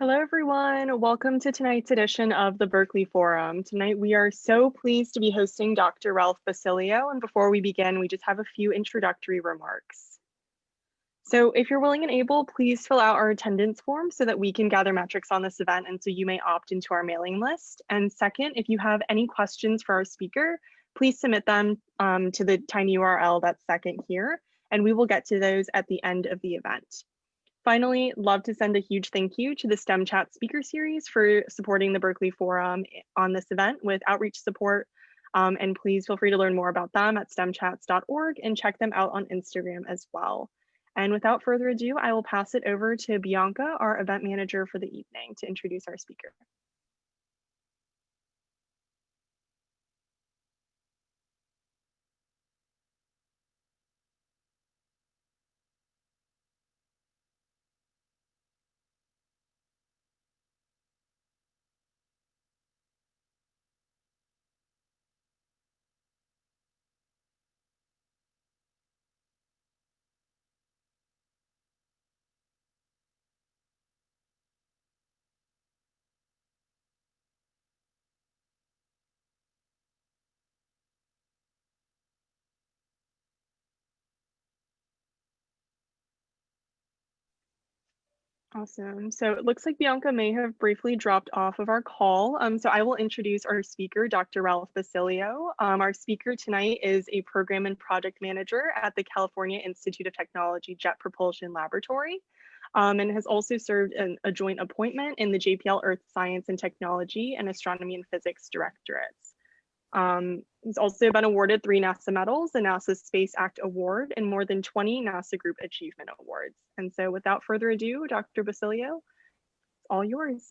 Hello, everyone. Welcome to tonight's edition of the Berkeley Forum. Tonight, we are so pleased to be hosting Dr. Ralph Basilio. And before we begin, we just have a few introductory remarks. So if you're willing and able, please fill out our attendance form so that we can gather metrics on this event and so you may opt into our mailing list. And second, if you have any questions for our speaker, please submit them to the tiny URL that's second here, and we will get to those at the end of the event. Finally, love to send a huge thank you to the STEM Chat speaker series for supporting the Berkeley Forum on this event with outreach support. And please feel free to learn more about them at stemchats.org and check them out on Instagram as well. And without further ado, I will pass it over to Bianca, our event manager for the evening, to introduce our speaker. Awesome. So it looks like Bianca may have briefly dropped off of our call. So I will introduce our speaker, Dr. Ralph Basilio. Our speaker tonight is a program and project manager at the California Institute of Technology Jet Propulsion Laboratory, and has also served a joint appointment in the JPL Earth Science and Technology and Astronomy and Physics Directorates. He's also been awarded 3 NASA medals, the NASA Space Act Award, and more than 20 NASA Group Achievement Awards. And so without further ado, Dr. Basilio, it's all yours.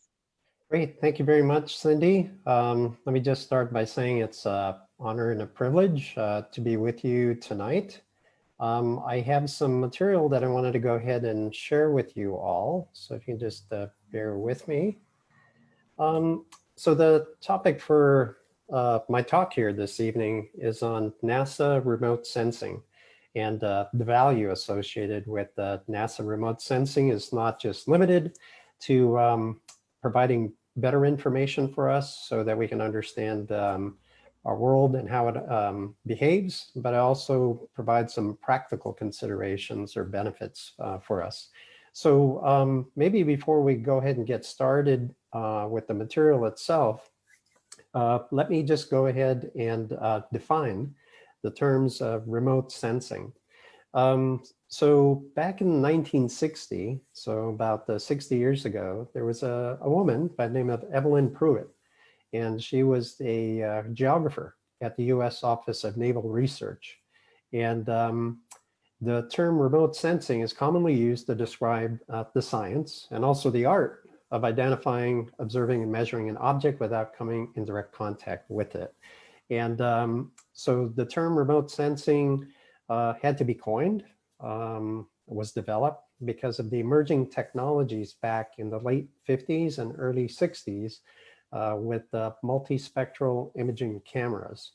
Great, thank you very much, Cindy. Let me just start by saying it's an honor and a privilege to be with you tonight. I have some material that I wanted to go ahead and share with you all. So if you can just bear with me. So the topic for my talk here this evening is on NASA remote sensing, and the value associated with NASA remote sensing is not just limited to providing better information for us so that we can understand our world and how it behaves, but also provide some practical considerations or benefits for us. So maybe before we go ahead and get started with the material itself, let me just go ahead and define the terms of remote sensing. So back in 1960, so about 60 years ago, there was a woman by the name of Evelyn Pruitt, and she was a geographer at the U.S. Office of Naval Research. And the term remote sensing is commonly used to describe the science and also the art of identifying, observing, and measuring an object without coming in direct contact with it. And so the term remote sensing had to be coined, was developed because of the emerging technologies back in the late 50s and early 60s with multispectral imaging cameras.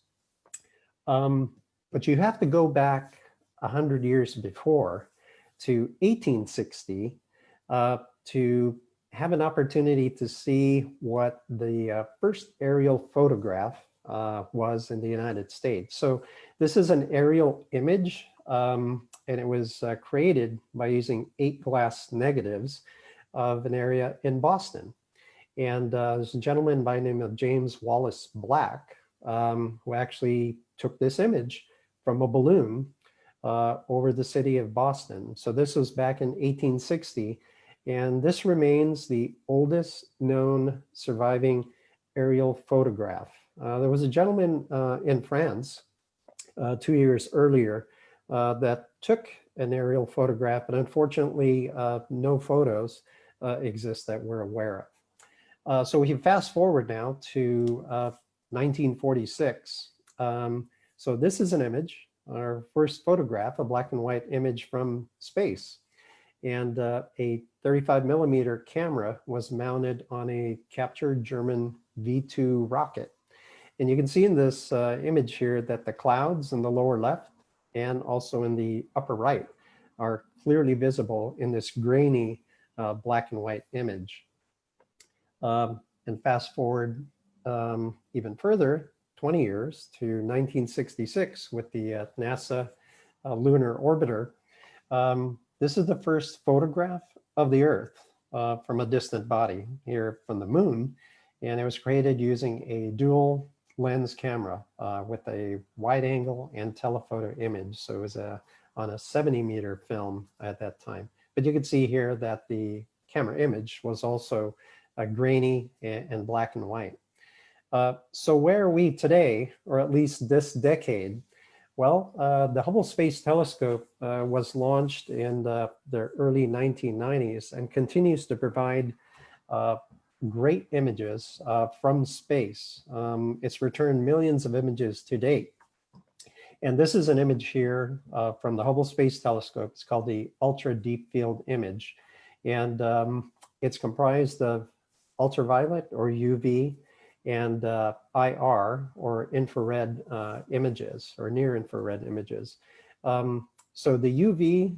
But you have to go back 100 years before to 1860 to have an opportunity to see what the first aerial photograph was in the United States. So this is an aerial image, and it was created by using 8 glass negatives of an area in Boston. And there's a gentleman by the name of James Wallace Black who actually took this image from a balloon over the city of Boston. So this was back in 1860. And this remains the oldest known surviving aerial photograph. There was a gentleman in France 2 years earlier that took an aerial photograph, but unfortunately no photos exist that we're aware of. So we can fast forward now to 1946. So this is an image, our first photograph, a black and white image from space. And a 35 millimeter camera was mounted on a captured German V2 rocket. And you can see in this image here that the clouds in the lower left and also in the upper right are clearly visible in this grainy black and white image. And fast forward even further, 20 years to 1966 with the NASA lunar orbiter. This is the first photograph of the Earth from a distant body here from the moon. And it was created using a dual lens camera with a wide angle and telephoto image. So it was on a 70-meter film at that time. But you can see here that the camera image was also grainy and black and white. So where are we today, or at least this decade? Well, the Hubble Space Telescope was launched in the early 1990s and continues to provide great images from space. It's returned millions of images to date. And this is an image here from the Hubble Space Telescope. It's called the Ultra Deep Field Image. And it's comprised of ultraviolet or UV and IR or infrared images or near infrared images. So the UV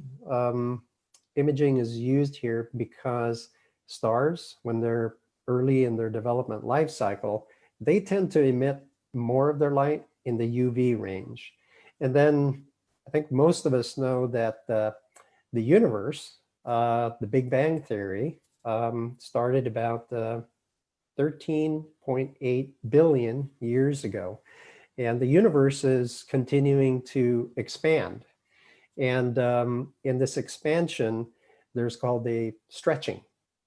imaging is used here because stars, when they're early in their development life cycle, they tend to emit more of their light in the UV range. And then I think most of us know that the universe, the Big Bang Theory, started about 13.8 billion years ago. And the universe is continuing to expand. And in this expansion, there's called the stretching.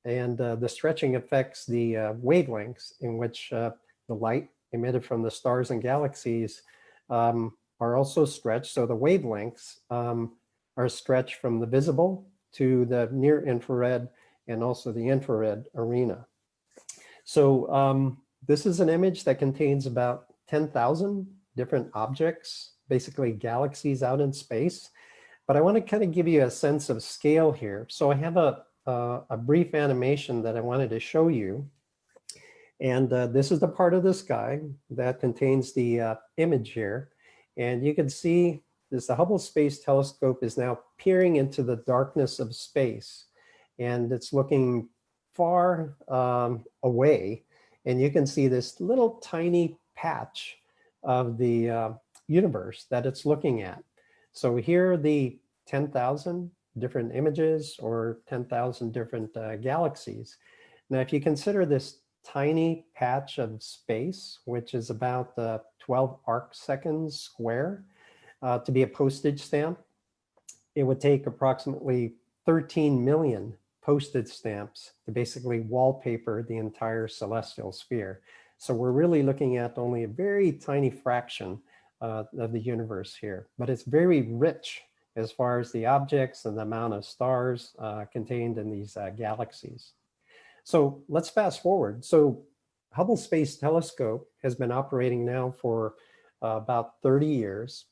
And the stretching affects the wavelengths in which the light emitted from the stars and galaxies are also stretched. So the wavelengths are stretched from the visible to the near infrared and also the infrared arena. So this is an image that contains about 10,000 different objects, basically galaxies out in space. But I want to kind of give you a sense of scale here. So I have a brief animation that I wanted to show you. And this is the part of the sky that contains the image here. And you can see this, the Hubble Space Telescope is now peering into the darkness of space. And it's looking far away. And you can see this little tiny patch of the universe that it's looking at. So here are the 10,000 different images or 10,000 different galaxies. Now, if you consider this tiny patch of space, which is about 12 arc seconds square, to be a postage stamp, it would take approximately 13 million postage stamps to basically wallpaper the entire celestial sphere. So we're really looking at only a very tiny fraction of the universe here, but it's very rich as far as the objects and the amount of stars contained in these galaxies. So let's fast forward. So Hubble Space Telescope has been operating now for about 30 years,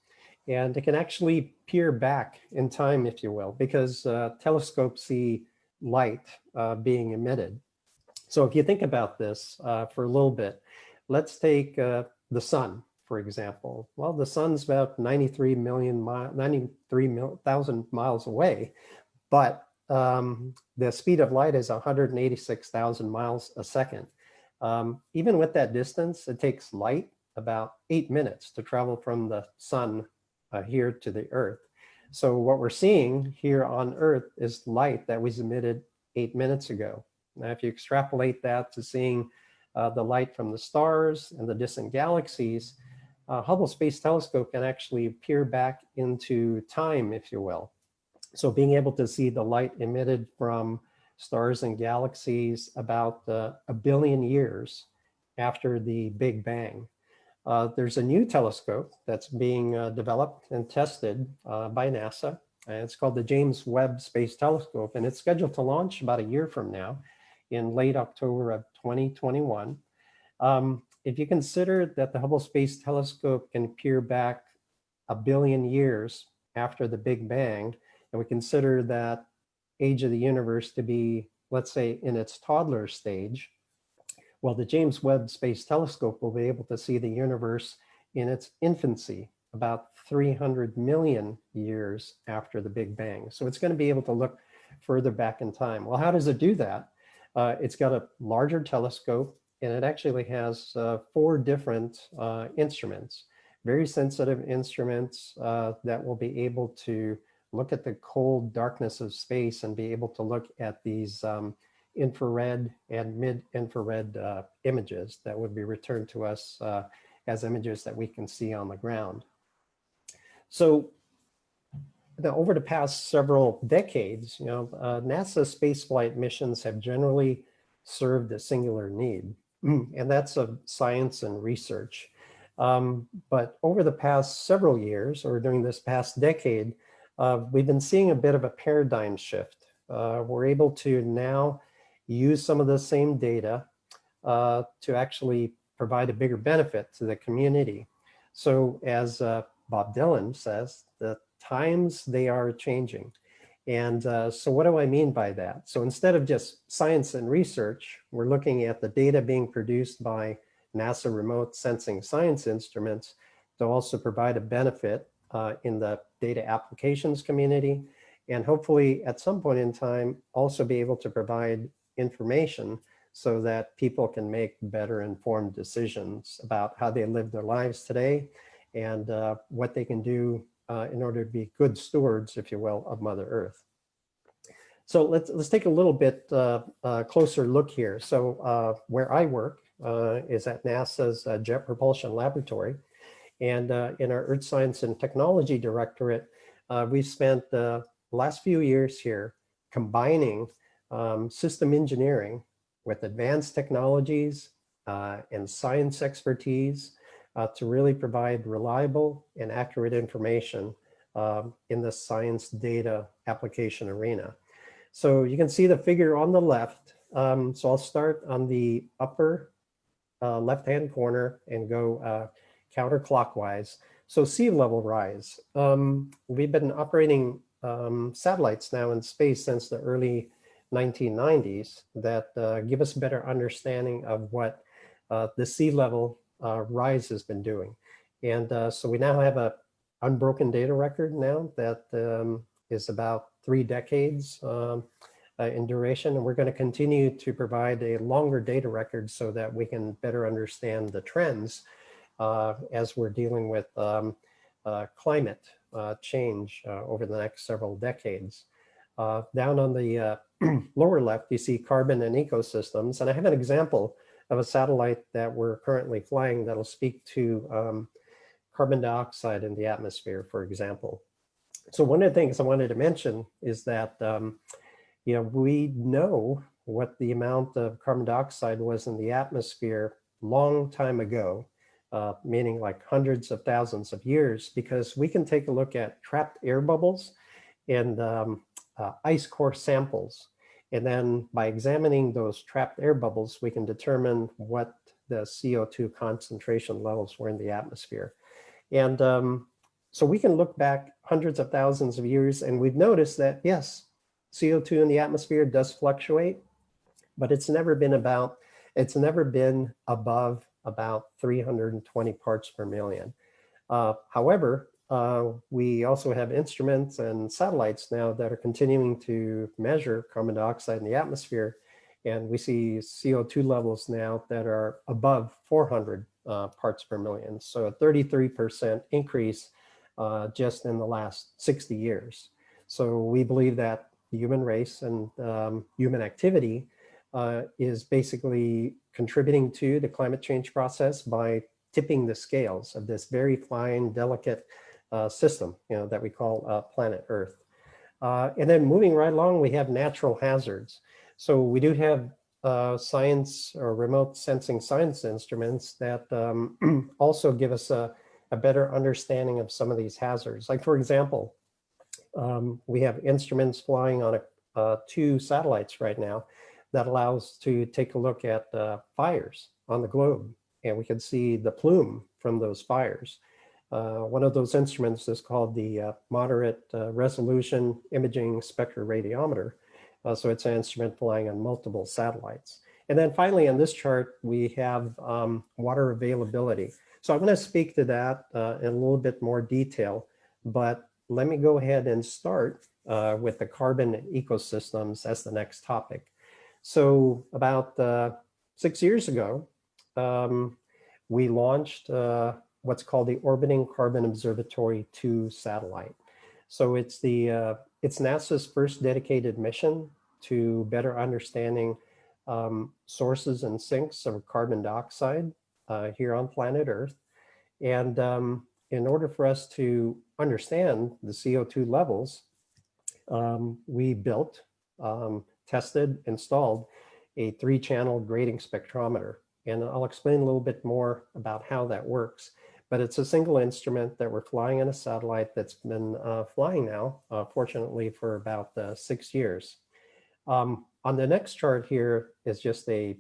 and it can actually peer back in time, if you will, because telescopes see light being emitted. So if you think about this for a little bit, let's take the sun, for example. Well, the sun's about 93,000 miles away, but the speed of light is 186,000 miles a second. Even with that distance, it takes light about 8 minutes to travel from the sun here to the Earth. So what we're seeing here on Earth is light that was emitted 8 minutes ago. Now, if you extrapolate that to seeing the light from the stars and the distant galaxies, Hubble Space Telescope can actually peer back into time, if you will. So being able to see the light emitted from stars and galaxies about 1 billion years after the Big Bang. There's a new telescope that's being developed and tested by NASA. And it's called the James Webb Space Telescope, and it's scheduled to launch about a year from now in late October of 2021. If you consider that the Hubble Space Telescope can peer back 1 billion years after the Big Bang, and we consider that age of the universe to be, let's say, in its toddler stage, well, the James Webb Space Telescope will be able to see the universe in its infancy, about 300 million years after the Big Bang. So it's going to be able to look further back in time. Well, how does it do that? It's got a larger telescope, and it actually has 4 different instruments, very sensitive instruments that will be able to look at the cold darkness of space and be able to look at these infrared and mid-infrared images that would be returned to us as images that we can see on the ground. So now, over the past several decades, NASA spaceflight missions have generally served a singular need, and that's of science and research. But over the past several years, or during this past decade, we've been seeing a bit of a paradigm shift. We're able to now use some of the same data to actually provide a bigger benefit to the community. So as Bob Dylan says, the times, they are changing. And so what do I mean by that? So instead of just science and research, we're looking at the data being produced by NASA remote sensing science instruments to also provide a benefit in the data applications community, and hopefully at some point in time also be able to provide information so that people can make better informed decisions about how they live their lives today and what they can do in order to be good stewards, if you will, of Mother Earth. So let's take a little bit closer look here. So where I work is at NASA's Jet Propulsion Laboratory. And in our Earth Science and Technology Directorate, we've spent the last few years here combining system engineering with advanced technologies and science expertise to really provide reliable and accurate information in the science data application arena. So you can see the figure on the left. So I'll start on the upper left-hand corner and go counterclockwise. So sea level rise. We've been operating satellites now in space since the early 1990s that give us a better understanding of what the sea level rise has been doing. And so we now have a unbroken data record now that is about 3 decades in duration. And we're going to continue to provide a longer data record so that we can better understand the trends as we're dealing with climate change over the next several decades. Down on the lower left, you see carbon and ecosystems. And I have an example of a satellite that we're currently flying that'll speak to carbon dioxide in the atmosphere, for example. So one of the things I wanted to mention is that we know what the amount of carbon dioxide was in the atmosphere long time ago, meaning like hundreds of thousands of years, because we can take a look at trapped air bubbles and ice core samples. And then by examining those trapped air bubbles, we can determine what the CO2 concentration levels were in the atmosphere. And so we can look back hundreds of thousands of years, and we've noticed that, yes, CO2 in the atmosphere does fluctuate, but it's never been above about 320 parts per million. However, we also have instruments and satellites now that are continuing to measure carbon dioxide in the atmosphere, and we see CO2 levels now that are above 400 parts per million. So a 33% increase just in the last 60 years. So we believe that the human race and human activity is basically contributing to the climate change process by tipping the scales of this very fine, delicate system, that we call planet Earth. And then moving right along, we have natural hazards. So we do have science or remote sensing science instruments that also give us a better understanding of some of these hazards. Like, for example, we have instruments flying on 2 satellites right now that allows to take a look at fires on the globe, and we can see the plume from those fires. One of those instruments is called the Moderate Resolution Imaging Spectroradiometer. So it's an instrument flying on multiple satellites. And then finally on this chart, we have water availability. So I'm going to speak to that in a little bit more detail, but let me go ahead and start with the carbon ecosystems as the next topic. So about 6 years ago, we launched what's called the Orbiting Carbon Observatory 2 satellite. So it's NASA's first dedicated mission to better understanding sources and sinks of carbon dioxide here on planet Earth. And in order for us to understand the CO2 levels, we built, tested, installed a 3-channel grading spectrometer. And I'll explain a little bit more about how that works. But it's a single instrument that we're flying on a satellite that's been flying now, fortunately, for about 6 years. On the next chart here is just a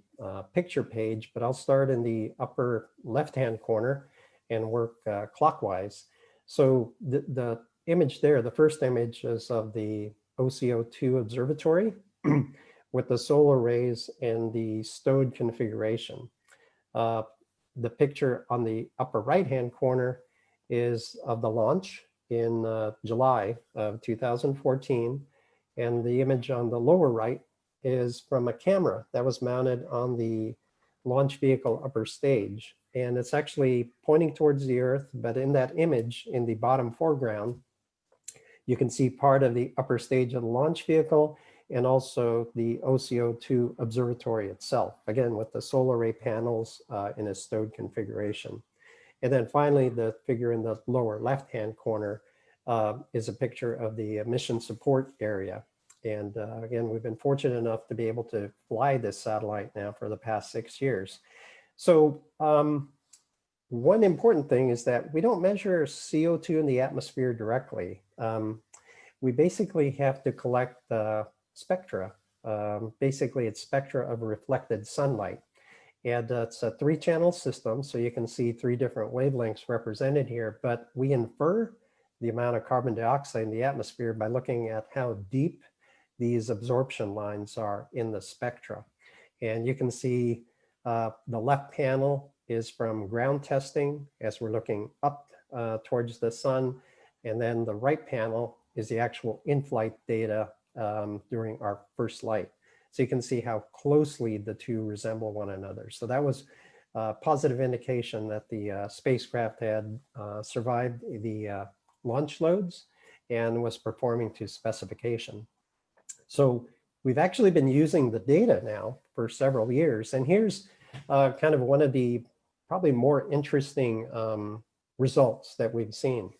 picture page, but I'll start in the upper left-hand corner and work clockwise. So the image there, the first image is of the OCO2 observatory with the solar rays and the stowed configuration. The picture on the upper right-hand corner is of the launch in July of 2014. And the image on the lower right is from a camera that was mounted on the launch vehicle upper stage. And it's actually pointing towards the Earth, but in that image, in the bottom foreground, you can see part of the upper stage of the launch vehicle and also the OCO2 observatory itself, again, with the solar array panels in a stowed configuration. And then finally, the figure in the lower left-hand corner is a picture of the mission support area. And again, we've been fortunate enough to be able to fly this satellite now for the past 6 years. So one important thing is that we don't measure CO2 in the atmosphere directly. We basically have to collect spectra. Basically, it's spectra of reflected sunlight. And it's a 3-channel system, so you can see 3 different wavelengths represented here, but we infer the amount of carbon dioxide in the atmosphere by looking at how deep these absorption lines are in the spectra. And you can see the left panel is from ground testing as we're looking up towards the sun. And then the right panel is the actual in-flight data during our first flight. So you can see how closely the two resemble one another. So that was a positive indication that the spacecraft had survived the launch loads and was performing to specification. So we've actually been using the data now for several years. And here's kind of one of the probably more interesting results that we've seen.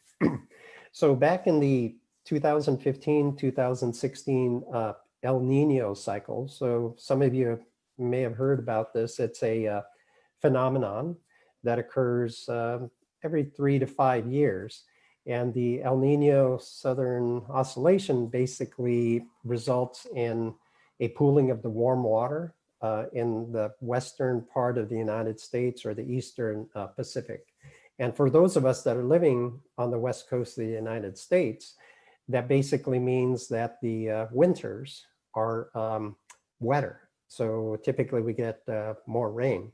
So back in the 2015, 2016 El Nino cycle, so some of you may have heard about this. It's a phenomenon that occurs every 3 to 5 years. And the El Nino Southern Oscillation basically results in a pooling of the warm water in the western part of the United States or the eastern Pacific. And for those of us that are living on the west coast of the United States, that basically means that the winters are wetter. So typically we get more rain.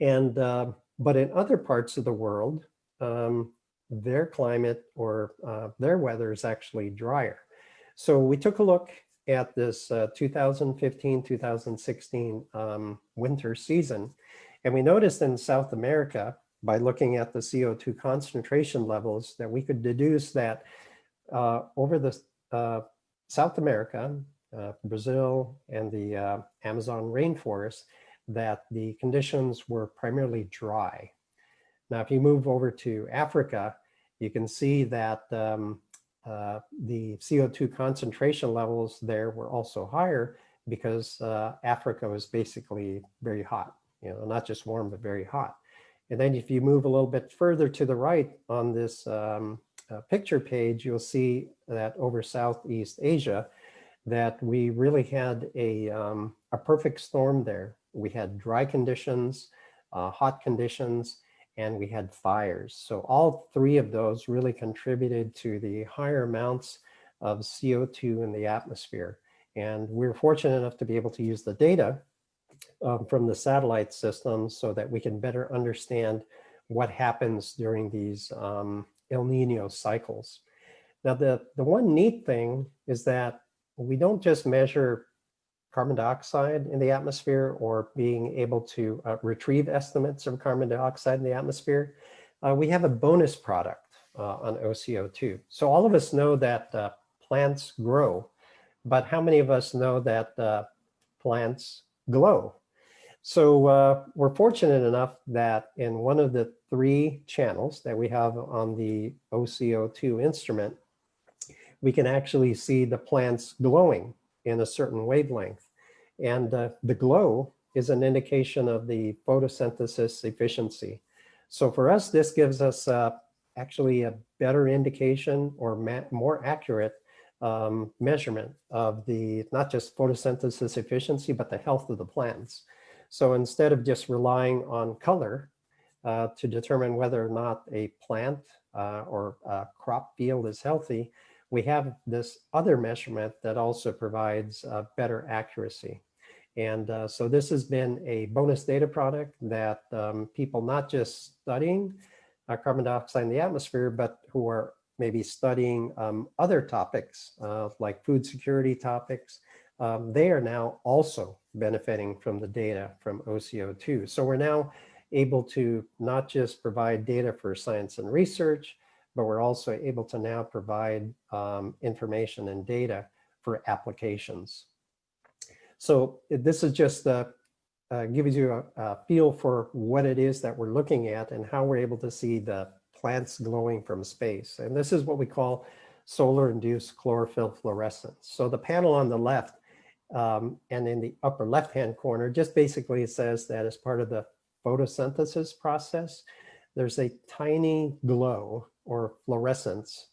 And but in other parts of the world, their climate or their weather is actually drier. So we took a look at this 2015-2016 winter season, and we noticed in South America, by looking at the CO2 concentration levels, that we could deduce that over the South America, Brazil, and the Amazon rainforest, that the conditions were primarily dry. Now, if you move over to Africa, you can see that the CO2 concentration levels there were also higher because Africa was basically very hot, not just warm, but very hot. And then if you move a little bit further to the right on this picture page, you'll see that over Southeast Asia, that we really had a perfect storm there. We had dry conditions, hot conditions, and we had fires. So all 3 of those really contributed to the higher amounts of CO2 in the atmosphere. And we're fortunate enough to be able to use the data from the satellite system so that we can better understand what happens during these El Nino cycles. Now, the one neat thing is that we don't just measure carbon dioxide in the atmosphere or being able to retrieve estimates of carbon dioxide in the atmosphere, we have a bonus product on OCO2. So all of us know that plants grow, but how many of us know that plants glow? So we're fortunate enough that in one of the 3 channels that we have on the OCO2 instrument, we can actually see the plants glowing in a certain wavelength. And the glow is an indication of the photosynthesis efficiency. So for us, this gives us actually a better indication or more accurate measurement of the not just photosynthesis efficiency, but the health of the plants. So instead of just relying on color to determine whether or not a plant or a crop field is healthy, we have this other measurement that also provides better accuracy. And so this has been a bonus data product that people not just studying carbon dioxide in the atmosphere, but who are maybe studying other topics like food security topics, they are now also benefiting from the data from OCO2. So we're now able to not just provide data for science and research, but we're also able to now provide information and data for applications. So this is just gives you a feel for what it is that we're looking at and how we're able to see the plants glowing from space. And this is what we call solar-induced chlorophyll fluorescence. So the panel on the left and in the upper left-hand corner just basically says that as part of the photosynthesis process, there's a tiny glow or fluorescence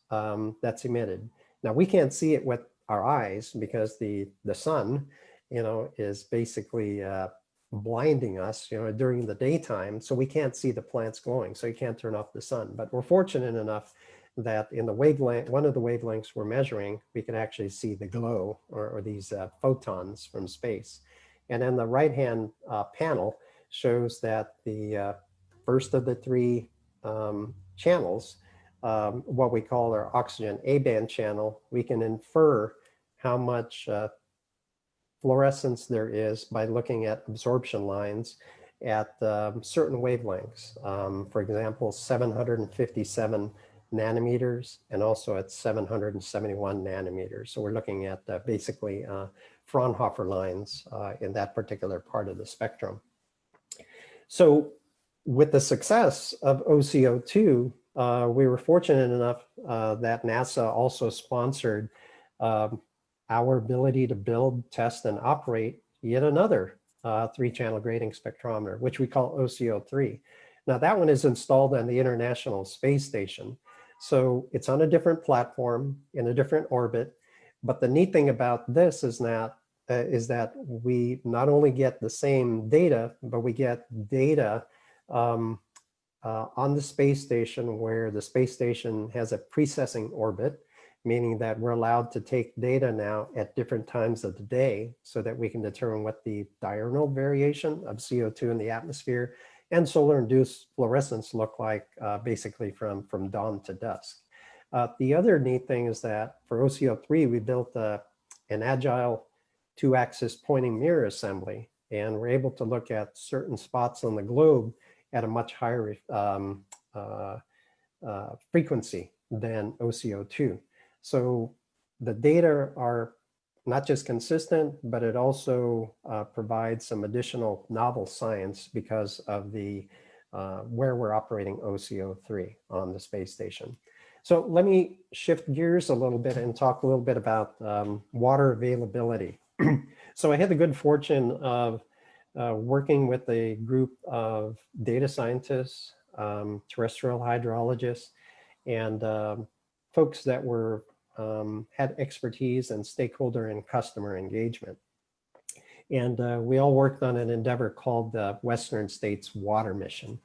that's emitted. Now we can't see it with our eyes because the sun, is basically blinding us, during the daytime. So we can't see the plants glowing. So you can't turn off the sun. But we're fortunate enough that in the wavelength, one of the wavelengths we're measuring, we can actually see the glow or these photons from space. And then the right-hand panel shows that the first of the 3 channels, what we call our oxygen A-band channel, we can infer how much fluorescence there is by looking at absorption lines at certain wavelengths. For example, 757 nanometers and also at 771 nanometers. So we're looking at basically Fraunhofer lines in that particular part of the spectrum. So with the success of OCO2, we were fortunate enough that NASA also sponsored our ability to build, test, and operate yet another 3-channel grading spectrometer, which we call OCO3. Now that one is installed on the International Space Station. So it's on a different platform in a different orbit. But the neat thing about this is that we not only get the same data, but we get data on the space station where the space station has a precessing orbit, meaning that we're allowed to take data now at different times of the day so that we can determine what the diurnal variation of CO2 in the atmosphere and solar-induced fluorescence look like basically from dawn to dusk. The other neat thing is that for OCO3, we built an agile 2-axis pointing mirror assembly, and we're able to look at certain spots on the globe at a much higher frequency than OCO2. So the data are not just consistent, but it also provides some additional novel science because of the where we're operating OCO3 on the space station. So let me shift gears a little bit and talk a little bit about water availability. So I had the good fortune of working with a group of data scientists, terrestrial hydrologists, and folks that were had expertise in stakeholder and customer engagement. And we all worked on an endeavor called the Western States Water Mission.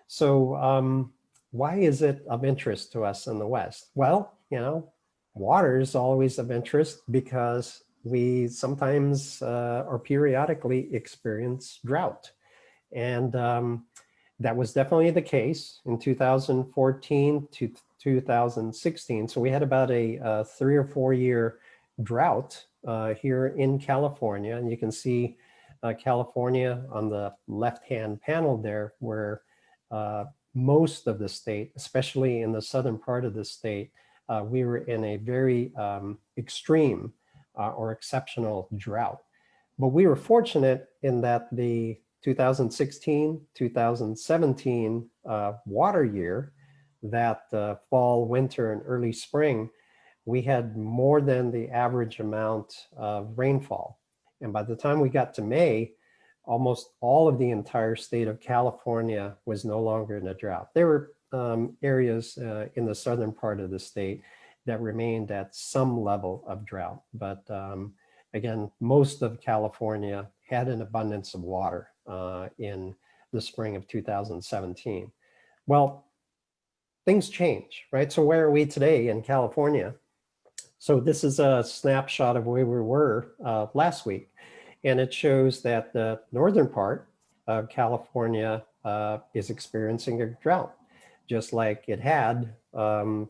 So why is it of interest to us in the West? Well, water is always of interest because we sometimes or periodically experience drought. And that was definitely the case in 2014 to 2016. So we had about a 3 or 4 year drought here in California, and you can see California on the left-hand panel there, where most of the state, especially in the southern part of the state, we were in a very extreme or exceptional drought. But we were fortunate in that the 2016-2017 water year, that fall, winter, and early spring, we had more than the average amount of rainfall. And by the time we got to May, almost all of the entire state of California was no longer in a drought. There were areas in the southern part of the state that remained at some level of drought. But again, most of California had an abundance of water in the spring of 2017. Well, things change, right? So where are we today in California? So this is a snapshot of where we were last week. And it shows that the northern part of California is experiencing a drought, just like it had 5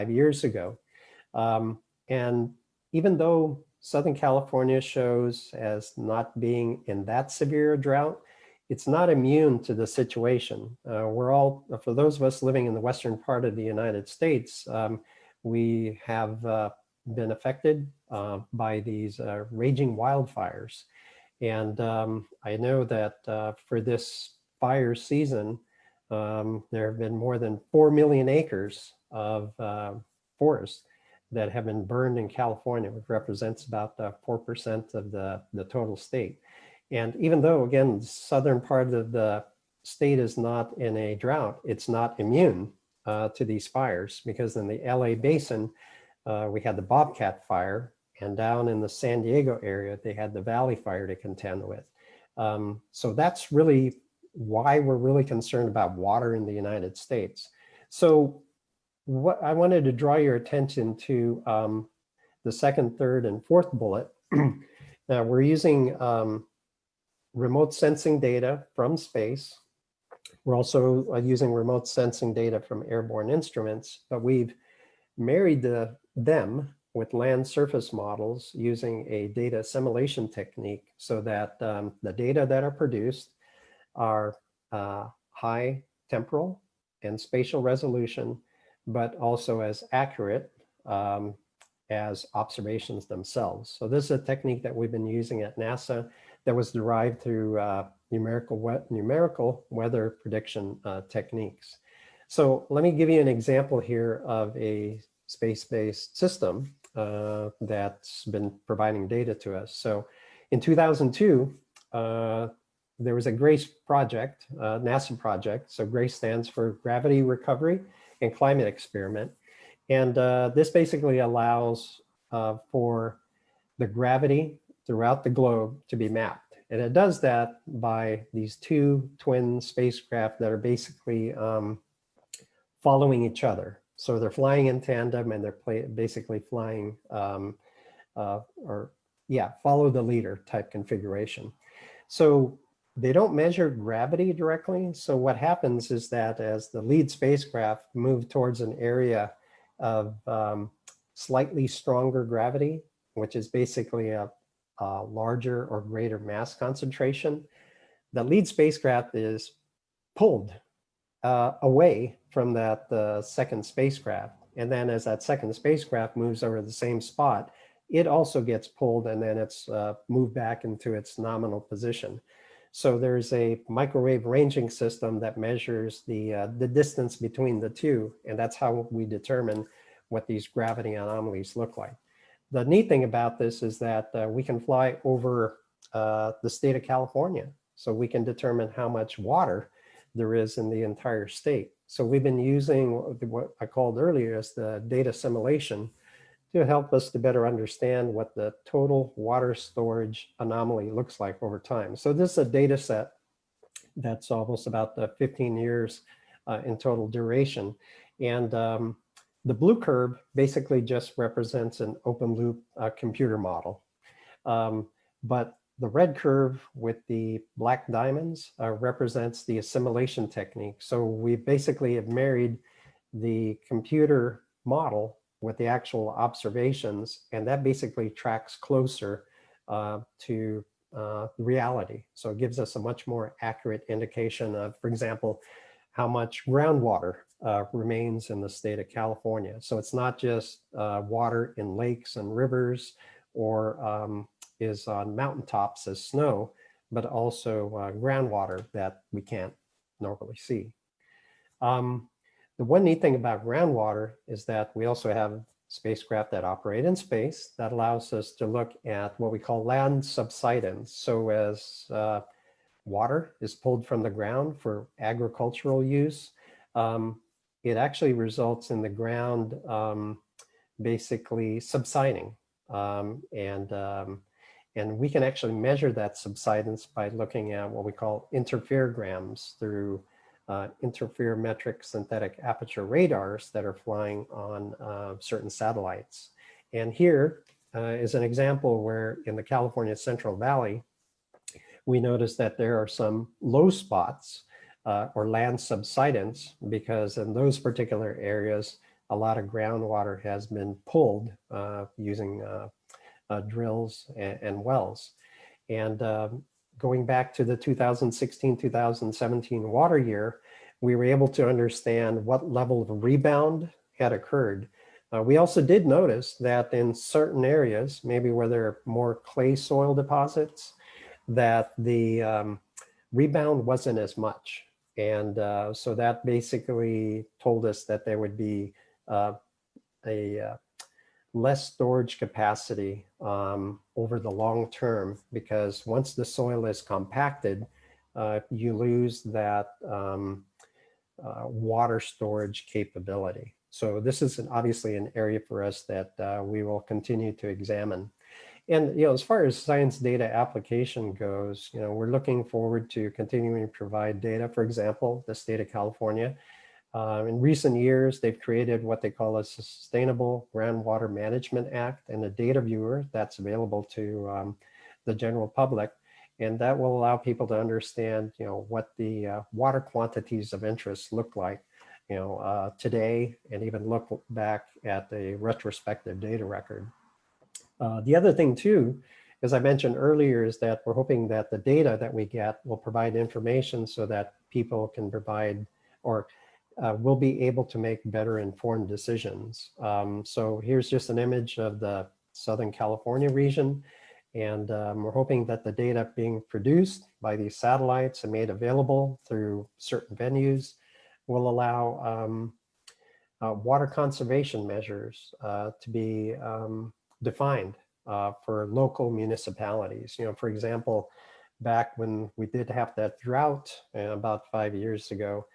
years ago. And even though Southern California shows as not being in that severe a drought, it's not immune to the situation. We're all, for those of us living in the western part of the United States, we have been affected by these raging wildfires. And I know that for this fire season, there have been more than 4 million acres of forest that have been burned in California, which represents about 4% of the total state. And even though, again, the southern part of the state is not in a drought, it's not immune to these fires, because in the LA basin, we had the Bobcat fire, and down in the San Diego area, they had the Valley Fire to contend with. So that's really why we're really concerned about water in the United States. So what I wanted to draw your attention to the second, third, and fourth bullet. Now we're using remote sensing data from space. We're also using remote sensing data from airborne instruments, but we've married them with land surface models using a data assimilation technique, so that the data that are produced are high temporal and spatial resolution, but also as accurate as observations themselves. So this is a technique that we've been using at NASA that was derived through numerical weather prediction techniques. So let me give you an example here of a space-based system that's been providing data to us. So in 2002, there was a GRACE project, NASA project. So GRACE stands for Gravity Recovery and Climate Experiment. And this basically allows for the gravity throughout the globe to be mapped. And it does that by these two twin spacecraft that are basically following each other. So they're flying in tandem, and they're basically flying follow the leader type configuration. So they don't measure gravity directly. So what happens is that as the lead spacecraft move towards an area of slightly stronger gravity, which is basically a larger or greater mass concentration, the lead spacecraft is pulled away from that second spacecraft. And then as that second spacecraft moves over the same spot, it also gets pulled, and then it's moved back into its nominal position. So there's a microwave ranging system that measures the distance between the two, and that's how we determine what these gravity anomalies look like. The neat thing about this is that we can fly over the state of California, so we can determine how much water there is in the entire state. So we've been using what I called earlier as the data assimilation to help us to better understand what the total water storage anomaly looks like over time. So this is a data set that's almost about 15 years in total duration. And the blue curve basically just represents an open loop computer model. But the red curve with the black diamonds represents the assimilation technique. So we basically have married the computer model with the actual observations, and that basically tracks closer to reality. So it gives us a much more accurate indication of, for example, how much groundwater remains in the state of California. So it's not just water in lakes and rivers or is on mountaintops as snow, but also groundwater that we can't normally see. The one neat thing about groundwater is that we also have spacecraft that operate in space that allows us to look at what we call land subsidence. So as water is pulled from the ground for agricultural use, it actually results in the ground basically subsiding. And we can actually measure that subsidence by looking at what we call interferograms through interferometric synthetic aperture radars that are flying on certain satellites. And here is an example where in the California Central Valley, we notice that there are some low spots or land subsidence, because in those particular areas, a lot of groundwater has been pulled using drills and wells. And going back to the 2016-2017 water year, we were able to understand what level of rebound had occurred. We also did notice that in certain areas, maybe where there are more clay soil deposits, that the rebound wasn't as much. And so that basically told us that there would be less storage capacity over the long term, because once the soil is compacted, you lose that water storage capability. So this is obviously an area for us that we will continue to examine. And as far as science data application goes, we're looking forward to continuing to provide data. For example, the state of California, in recent years, they've created what they call a Sustainable Groundwater Management Act and a data viewer that's available to the general public. And that will allow people to understand, what the water quantities of interest look like, today, and even look back at the retrospective data record. The other thing too, as I mentioned earlier, is that we're hoping that the data that we get will provide information so that people can provide or will be able to make better informed decisions. So here's just an image of the Southern California region. And we're hoping that the data being produced by these satellites and made available through certain venues will allow water conservation measures to be defined for local municipalities. For example, back when we did have that drought about 5 years ago,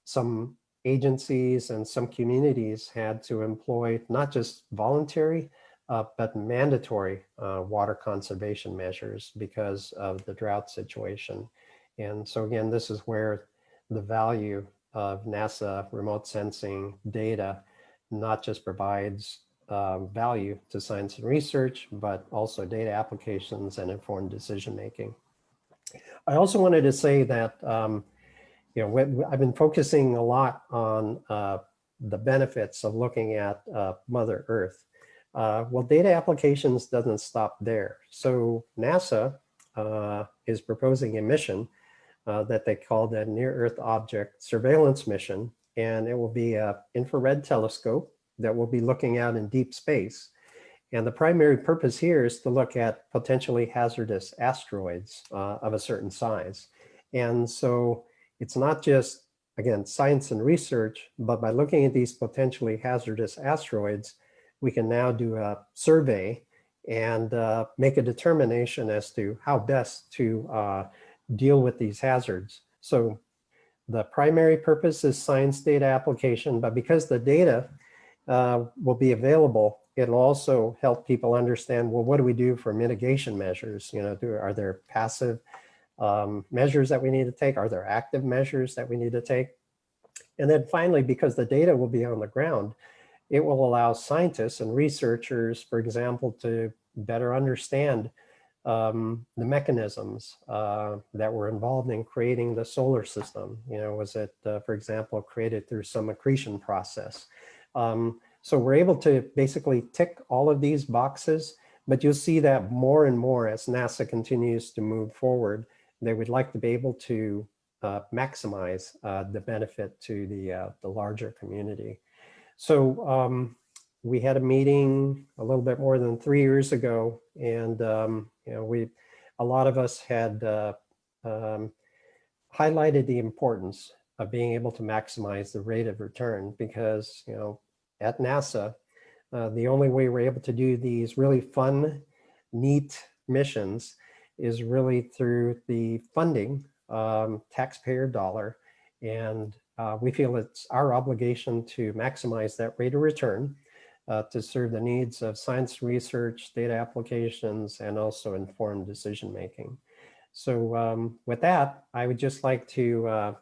some agencies and some communities had to employ not just voluntary, but mandatory water conservation measures because of the drought situation. And so again, this is where the value of NASA remote sensing data not just provides value to science and research, but also data applications and informed decision making. I also wanted to say that I've been focusing a lot on the benefits of looking at Mother Earth. Well, data applications doesn't stop there. So NASA is proposing a mission that they call the Near Earth Object Surveillance Mission, and it will be an infrared telescope that will be looking out in deep space. And the primary purpose here is to look at potentially hazardous asteroids of a certain size. And so it's not just, again, science and research, but by looking at these potentially hazardous asteroids, we can now do a survey and make a determination as to how best to deal with these hazards. So the primary purpose is science data application, but because the data will be available, it'll also help people understand, well, what do we do for mitigation measures? Are there passive measures that we need to take? Are there active measures that we need to take? And then finally, because the data will be on the ground, it will allow scientists and researchers, for example, to better understand the mechanisms that were involved in creating the solar system. Was it, for example, created through some accretion process? So we're able to basically tick all of these boxes, but you'll see that more and more as NASA continues to move forward, they would like to be able to maximize the benefit to the larger community. So we had a meeting a little bit more than 3 years ago, and a lot of us had highlighted the importance of being able to maximize the rate of return, because at NASA, the only way we're able to do these really fun, neat missions is really through the funding, taxpayer dollar. And we feel it's our obligation to maximize that rate of return to serve the needs of science research, data applications, and also informed decision making. So with that, I would just like to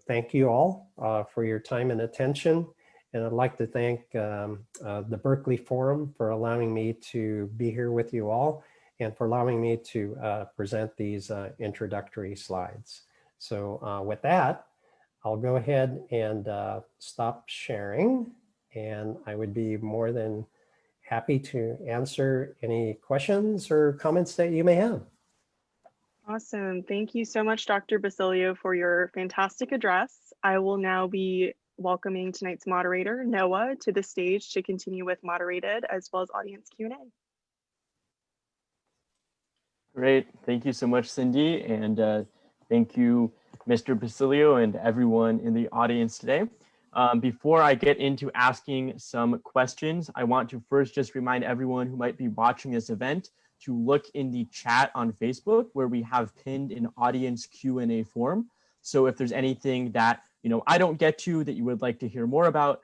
thank you all for your time and attention. And I'd like to thank the Berkeley Forum for allowing me to be here with you all and for allowing me to present these introductory slides. So with that, I'll go ahead and stop sharing, and I would be more than happy to answer any questions or comments that you may have. Awesome. Thank you so much, Dr. Basilio, for your fantastic address. I will now be welcoming tonight's moderator, Noah, to the stage to continue with moderated as well as audience Q&A. Great. Thank you so much, Cindy. And thank you, Mr. Basilio, and everyone in the audience today. Before I get into asking some questions, I want to first just remind everyone who might be watching this event to look in the chat on Facebook, where we have pinned an audience Q&A form. So if there's anything that I don't get to that you would like to hear more about,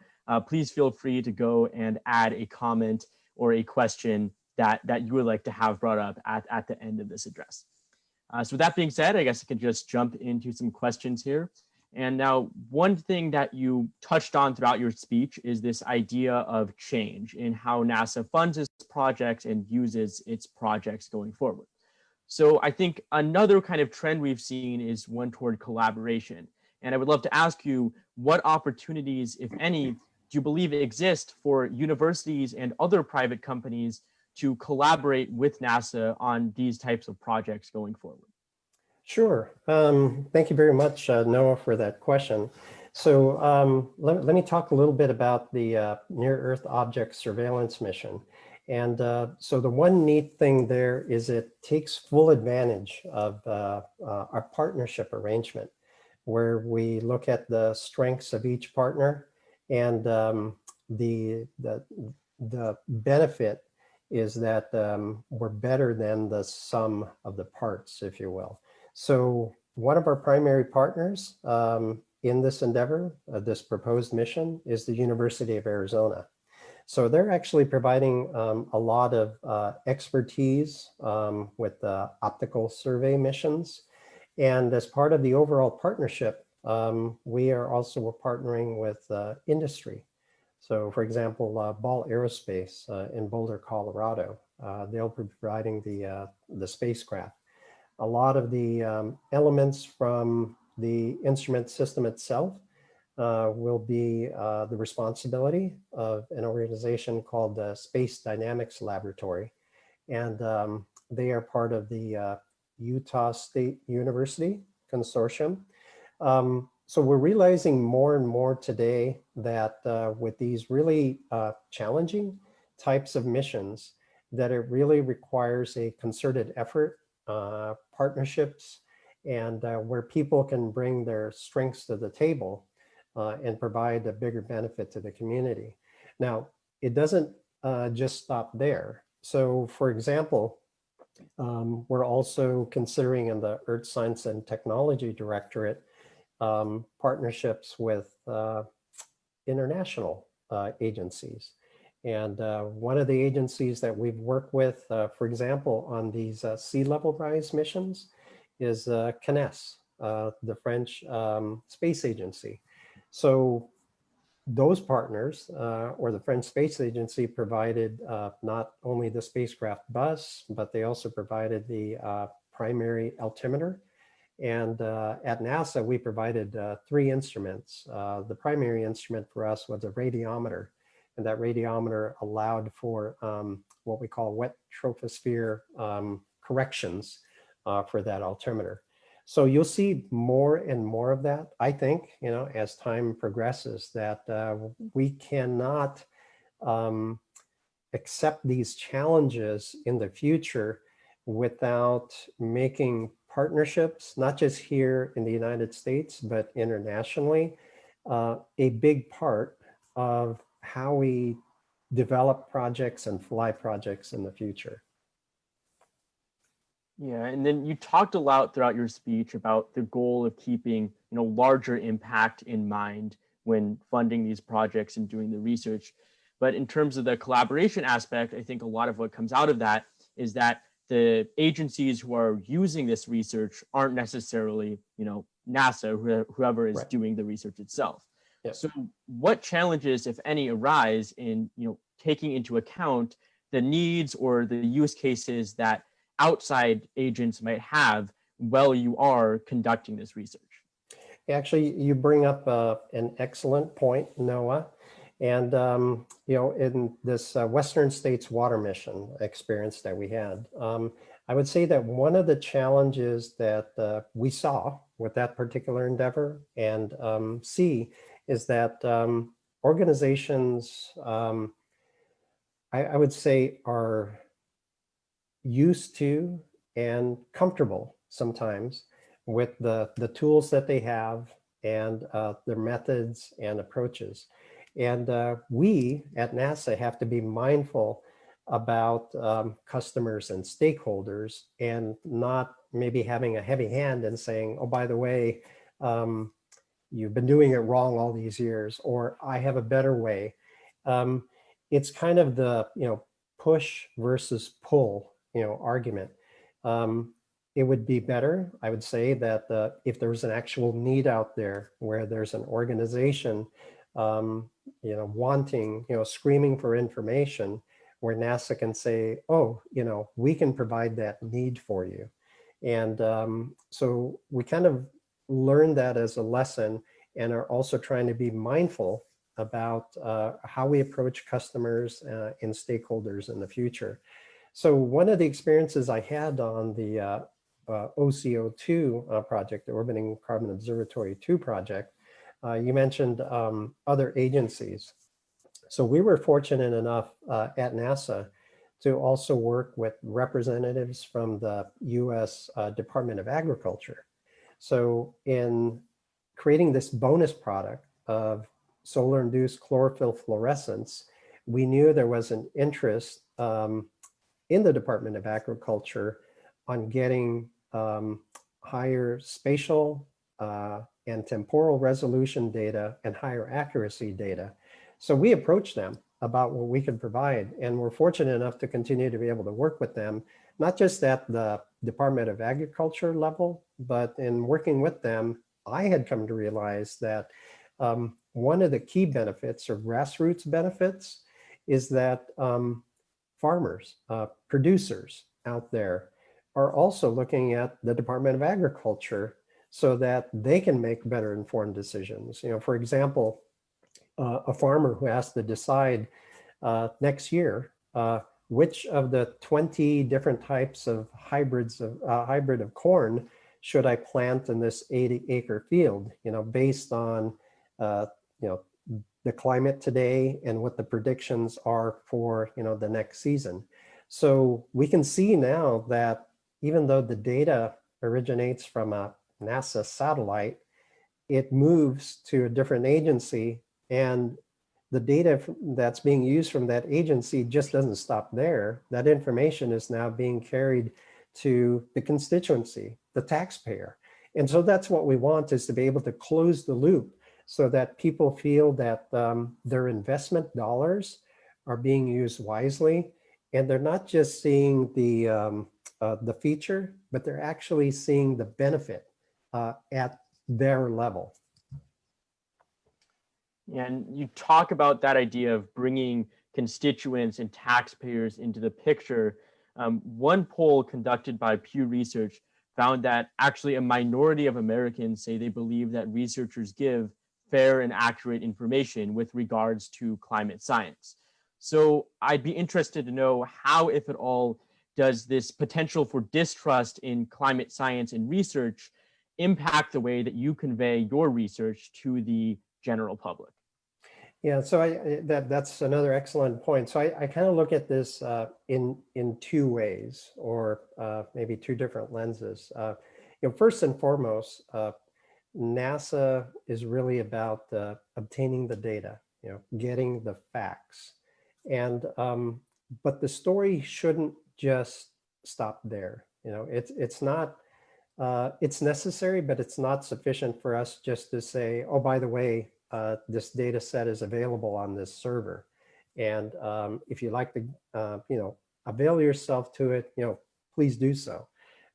please feel free to go and add a comment or a question that you would like to have brought up at the end of this address. So with that being said, I guess I can just jump into some questions here. And now, one thing that you touched on throughout your speech is this idea of change in how NASA funds its projects and uses its projects going forward. So I think another kind of trend we've seen is one toward collaboration. And I would love to ask you, what opportunities, if any, do you believe exist for universities and other private companies to collaborate with NASA on these types of projects going forward? Sure. Thank you very much, Noah, for that question. So let me talk a little bit about the Near-Earth Object Surveillance mission. And so the one neat thing there is it takes full advantage of our partnership arrangement, where we look at the strengths of each partner, and the benefit is that we're better than the sum of the parts, if you will. So one of our primary partners in this endeavor, this proposed mission, is the University of Arizona. So they're actually providing a lot of expertise with optical survey missions. And as part of the overall partnership, we are also partnering with industry. So for example, Ball Aerospace in Boulder, Colorado, they'll be providing the spacecraft. A lot of the elements from the instrument system itself will be the responsibility of an organization called the Space Dynamics Laboratory. And they are part of the Utah State University Consortium. So we're realizing more and more today that with these really challenging types of missions, that it really requires a concerted effort, partnerships, and where people can bring their strengths to the table and provide a bigger benefit to the community. Now, it doesn't just stop there. So for example, we're also considering in the Earth Science and Technology Directorate partnerships with international agencies. And one of the agencies that we've worked with, for example, on these sea level rise missions is CNES, the French space agency. So those partners, or the French Space Agency, provided not only the spacecraft bus, but they also provided the primary altimeter. And at NASA, we provided 3 instruments. The primary instrument for us was a radiometer, and that radiometer allowed for what we call wet troposphere corrections for that altimeter. So you'll see more and more of that, I think, as time progresses, that we cannot accept these challenges in the future without making partnerships, not just here in the United States, but internationally, a big part of how we develop projects and fly projects in the future. Yeah, and then you talked a lot throughout your speech about the goal of keeping, larger impact in mind when funding these projects and doing the research. But in terms of the collaboration aspect, I think a lot of what comes out of that is that the agencies who are using this research aren't necessarily, NASA, whoever is doing the research itself. Yeah. So what challenges, if any, arise in, taking into account the needs or the use cases that outside agents might have while you are conducting this research? Actually, you bring up an excellent point, Noah. And, in this Western States water mission experience that we had, I would say that one of the challenges that we saw with that particular endeavor and see is that organizations, I would say, are used to and comfortable sometimes with the tools that they have and their methods and approaches. And we at NASA have to be mindful about customers and stakeholders and not maybe having a heavy hand and saying, oh, by the way, you've been doing it wrong all these years, or I have a better way. It's kind of the, push versus pull, argument. It would be better, I would say, that if there was an actual need out there where there's an organization wanting, screaming for information, where NASA can say, oh, we can provide that need for you. And so we kind of learned that as a lesson and are also trying to be mindful about how we approach customers and stakeholders in the future. So one of the experiences I had on the OCO2 project, the Orbiting Carbon Observatory 2 project, you mentioned other agencies. So we were fortunate enough at NASA to also work with representatives from the US Department of Agriculture. So in creating this bonus product of solar-induced chlorophyll fluorescence, we knew there was an interest in the Department of Agriculture on getting higher spatial and temporal resolution data and higher accuracy data. So we approached them about what we could provide, and we're fortunate enough to continue to be able to work with them, not just at the Department of Agriculture level, but in working with them, I had come to realize that one of the key benefits or grassroots benefits is that farmers, producers out there are also looking at the Department of Agriculture so that they can make better informed decisions. For example, a farmer who has to decide next year which of the 20 different types of hybrid of corn should I plant in this 80-acre field, based on the climate today and what the predictions are for the next season. So we can see now that even though the data originates from a NASA satellite, it moves to a different agency, and the data that's being used from that agency just doesn't stop there. That information is now being carried to the constituency, the taxpayer. And so that's what we want, is to be able to close the loop so that people feel that their investment dollars are being used wisely, and they're not just seeing the feature, but they're actually seeing the benefit at their level. And you talk about that idea of bringing constituents and taxpayers into the picture. One poll conducted by Pew Research found that actually a minority of Americans say they believe that researchers give fair and accurate information with regards to climate science. So I'd be interested to know how, if at all, does this potential for distrust in climate science and research impact the way that you convey your research to the general public? Yeah, so that's another excellent point. So I kind of look at this in two ways, or maybe two different lenses. First and foremost, NASA is really about obtaining the data, getting the facts, and but the story shouldn't just stop there. It's not. It's necessary, but it's not sufficient for us just to say, oh, by the way, this data set is available on this server. And if you'd like to, avail yourself to it, please do so.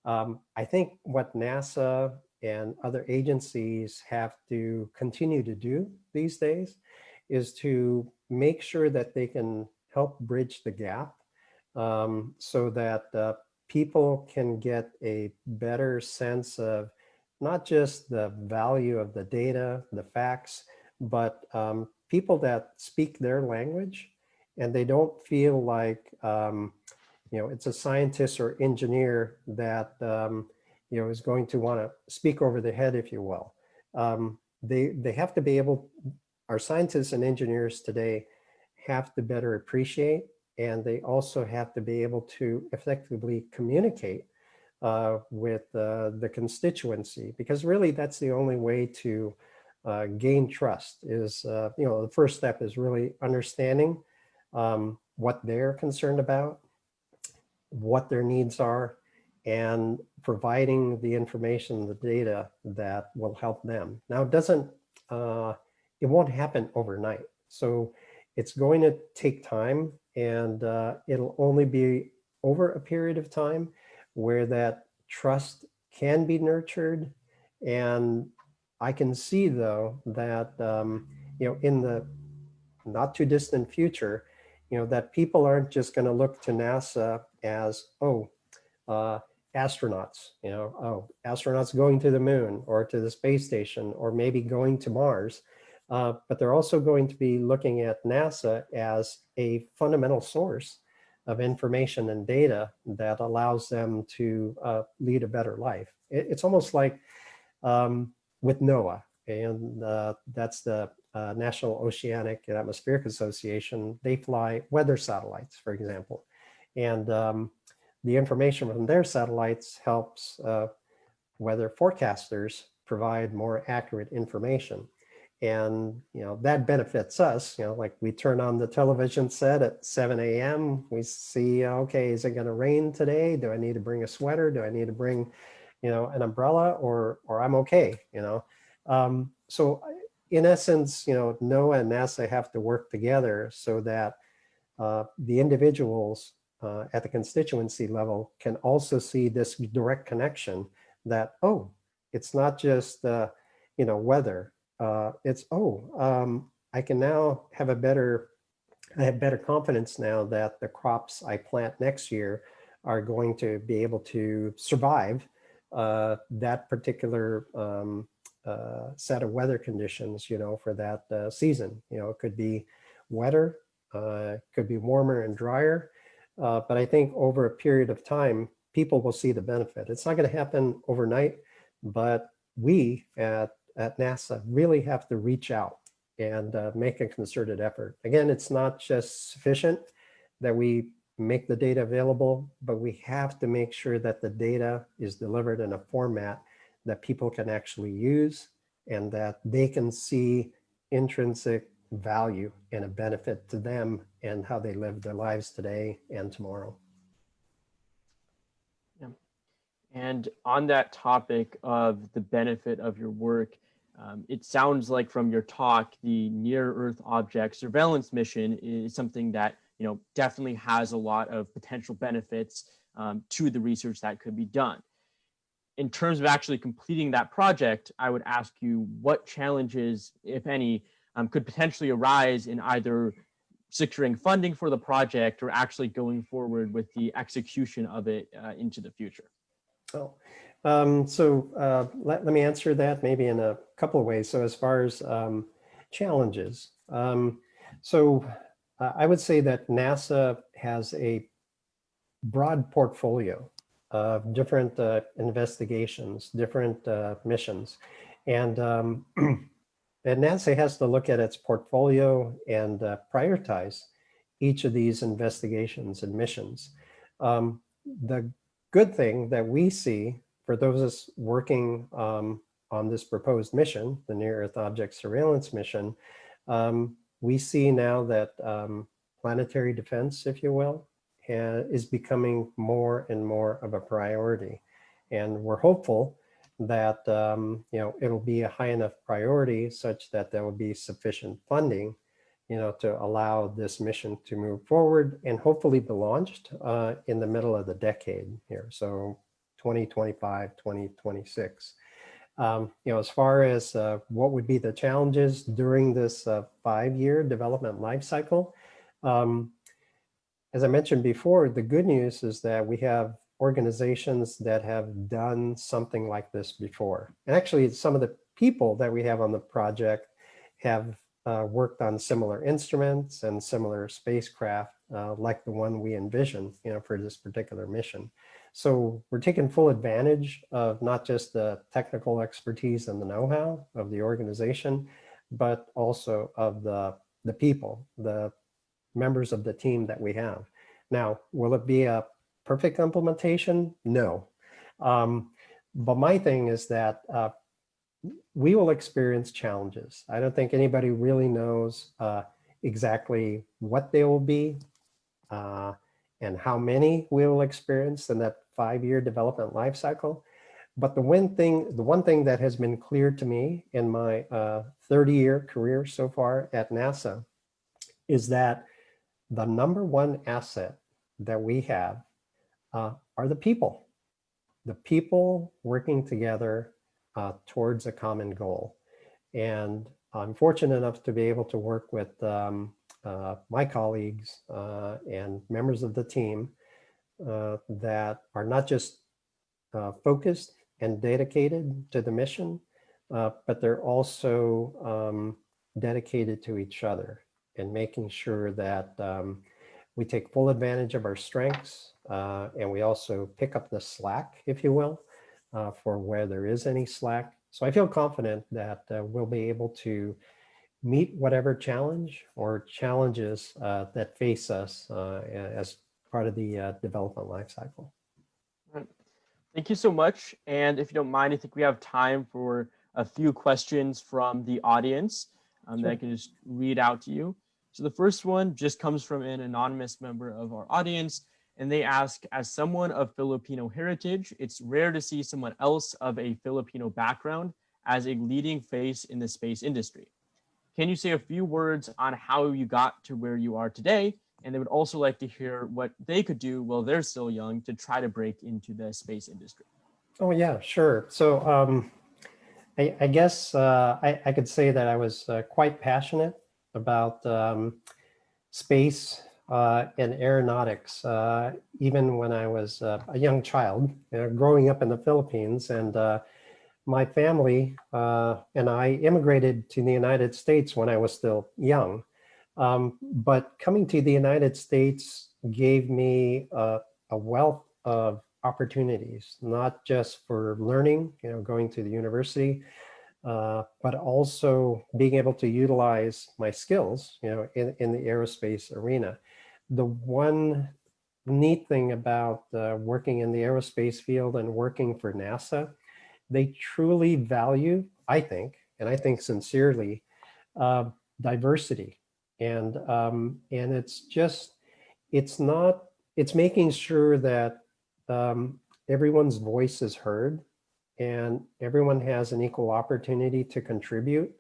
I think what NASA and other agencies have to continue to do these days is to make sure that they can help bridge the gap so that people can get a better sense of not just the value of the data, the facts, but people that speak their language and they don't feel like, it's a scientist or engineer that, is going to want to speak over the head, if you will. They have to be able, our scientists and engineers today have to better appreciate, and they also have to be able to effectively communicate with the constituency, because really that's the only way to gain trust is, the first step is really understanding what they're concerned about, what their needs are, and providing the information, the data that will help them. Now, it won't happen overnight. So it's going to take time, and it'll only be over a period of time where that trust can be nurtured. And I can see, though, that in the not too distant future, that people aren't just going to look to NASA as, astronauts, astronauts going to the moon or to the space station or maybe going to Mars. But they're also going to be looking at NASA as a fundamental source of information and data that allows them to lead a better life. It's almost like with NOAA, and that's the National Oceanic and Atmospheric Association. They fly weather satellites, for example. And the information from their satellites helps weather forecasters provide more accurate information. And, that benefits us, like we turn on the television set at 7 a.m. We see, okay, is it going to rain today? Do I need to bring a sweater? Do I need to bring, an umbrella, or I'm okay, So in essence, NOAA and NASA have to work together so that the individuals at the constituency level can also see this direct connection that, it's not just, weather. It's, I can now have I have better confidence now that the crops I plant next year are going to be able to survive that particular set of weather conditions, for that season. It could be wetter, could be warmer and drier. But I think over a period of time, people will see the benefit. It's not going to happen overnight, but we at NASA really have to reach out and make a concerted effort. Again, it's not just sufficient that we make the data available, but we have to make sure that the data is delivered in a format that people can actually use and that they can see intrinsic value and a benefit to them and how they live their lives today and tomorrow. Yeah. And on that topic of the benefit of your work, it sounds like from your talk, the near Earth object surveillance mission is something that definitely has a lot of potential benefits to the research that could be done. In terms of actually completing that project, I would ask you what challenges, if any, could potentially arise in either securing funding for the project or actually going forward with the execution of it into the future. Oh, Let me answer that maybe in a couple of ways. So as far as challenges, I would say that NASA has a broad portfolio of different investigations, different missions. And, and NASA has to look at its portfolio and prioritize each of these investigations and missions. The good thing that we see for those of us working on this proposed mission, the Near Earth Object Surveillance mission, we see now that planetary defense, if you will, is becoming more and more of a priority. And we're hopeful that it'll be a high enough priority such that there will be sufficient funding to allow this mission to move forward and hopefully be launched in the middle of the decade here. So 2025, 2026. As far as what would be the challenges during this 5-year development life cycle, as I mentioned before, the good news is that we have organizations that have done something like this before. And actually, some of the people that we have on the project have worked on similar instruments and similar spacecraft like the one we envision, for this particular mission. So we're taking full advantage of not just the technical expertise and the know-how of the organization, but also of the people, the members of the team that we have. Now, will it be a perfect implementation? No. But my thing is that we will experience challenges. I don't think anybody really knows exactly what they will be and how many we will experience in that 5-year development life cycle. But the one thing that has been clear to me in my 30-year career so far at NASA is that the number one asset that we have are the people working together towards a common goal. And I'm fortunate enough to be able to work with my colleagues and members of the team that are not just focused and dedicated to the mission, but they're also dedicated to each other and making sure that we take full advantage of our strengths and we also pick up the slack, if you will, for where there is any slack. So I feel confident that we'll be able to meet whatever challenge or challenges that face us as part of the development life cycle. Right. Thank you so much. And if you don't mind, I think we have time for a few questions from the audience that I can just read out to you. So the first one just comes from an anonymous member of our audience, and they ask, as someone of Filipino heritage, it's rare to see someone else of a Filipino background as a leading face in the space industry. Can you say a few words on how you got to where you are today? And they would also like to hear what they could do while they're still young to try to break into the space industry. Oh yeah, sure. So I guess I could say that I was quite passionate about space and aeronautics, even when I was a young child, growing up in the Philippines. And my family and I immigrated to the United States when I was still young. But coming to the United States gave me a wealth of opportunities, not just for learning, going to the university, but also being able to utilize my skills, in the aerospace arena. The one neat thing about working in the aerospace field and working for NASA, they truly value, I think, and I think sincerely, diversity. And it's making sure that everyone's voice is heard and everyone has an equal opportunity to contribute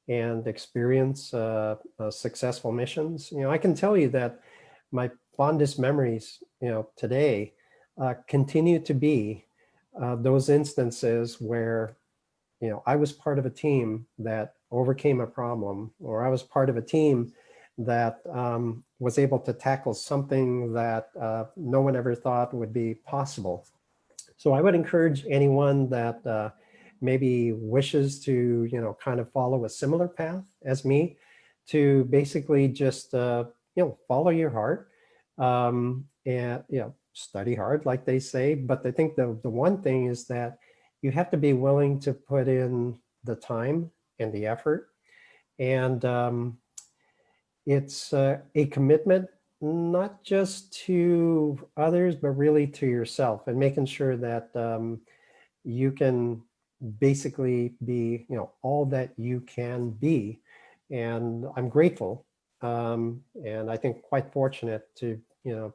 and experience successful missions. I can tell you that my fondest memories, today continue to be those instances where, I was part of a team that overcame a problem, or I was part of a team that was able to tackle something that no one ever thought would be possible. So I would encourage anyone that maybe wishes to, kind of follow a similar path as me to basically just, follow your heart and, study hard, like they say. But I think the one thing is that you have to be willing to put in the time and the effort. And it's a commitment, not just to others, but really to yourself, and making sure that you can basically be, all that you can be. And I'm grateful, and I think quite fortunate to,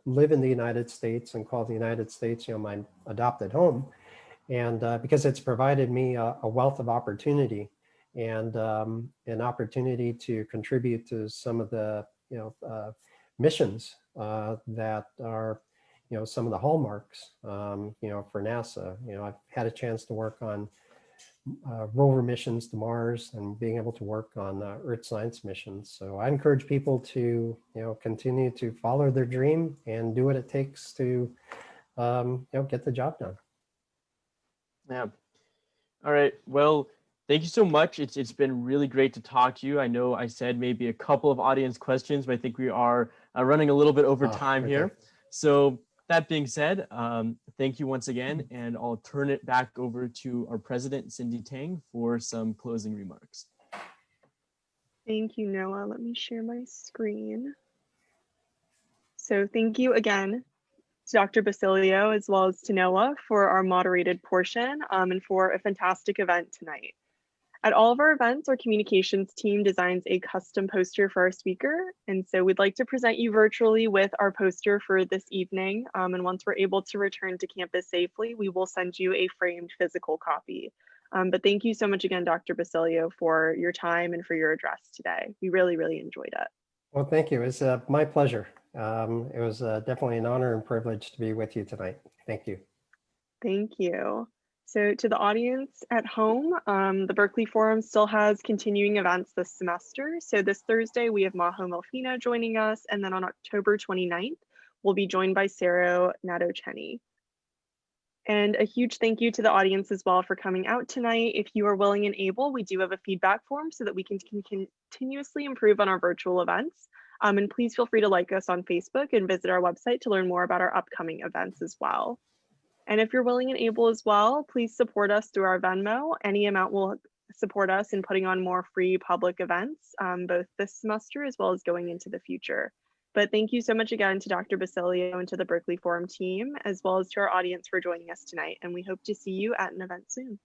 live in the United States and call the United States, my adopted home. And because it's provided me a wealth of opportunity and an opportunity to contribute to some of the, missions that are, some of the hallmarks, for NASA. I've had a chance to work on rover missions to Mars and being able to work on Earth science missions. So I encourage people to, continue to follow their dream and do what it takes to, get the job done. Yeah. All right. Well, thank you so much. It's been really great to talk to you. I know I said maybe a couple of audience questions, but I think we are running a little bit over time here. So that being said, thank you once again, and I'll turn it back over to our president, Cindy Tang, for some closing remarks. Thank you, Noah. Let me share my screen. So thank you again to Dr. Basilio, as well as to Noah, for our moderated portion and for a fantastic event tonight. At all of our events, our communications team designs a custom poster for our speaker. And so we'd like to present you virtually with our poster for this evening. And once we're able to return to campus safely, we will send you a framed physical copy. But thank you so much again, Dr. Basilio, for your time and for your address today. We really, really enjoyed it. Well, thank you. It's my pleasure. It was definitely an honor and privilege to be with you tonight. Thank you. Thank you. So to the audience at home, the Berkeley Forum still has continuing events this semester. So this Thursday, we have Maho Melfina joining us. And then on October 29th, we'll be joined by Saro Nadoceni. And a huge thank you to the audience as well for coming out tonight. If you are willing and able, we do have a feedback form so that we can continuously improve on our virtual events. And please feel free to like us on Facebook and visit our website to learn more about our upcoming events as well. And if you're willing and able as well, please support us through our Venmo. Any amount will support us in putting on more free public events, both this semester as well as going into the future. But thank you so much again to Dr. Basilio and to the Berkeley Forum team, as well as to our audience for joining us tonight. And we hope to see you at an event soon.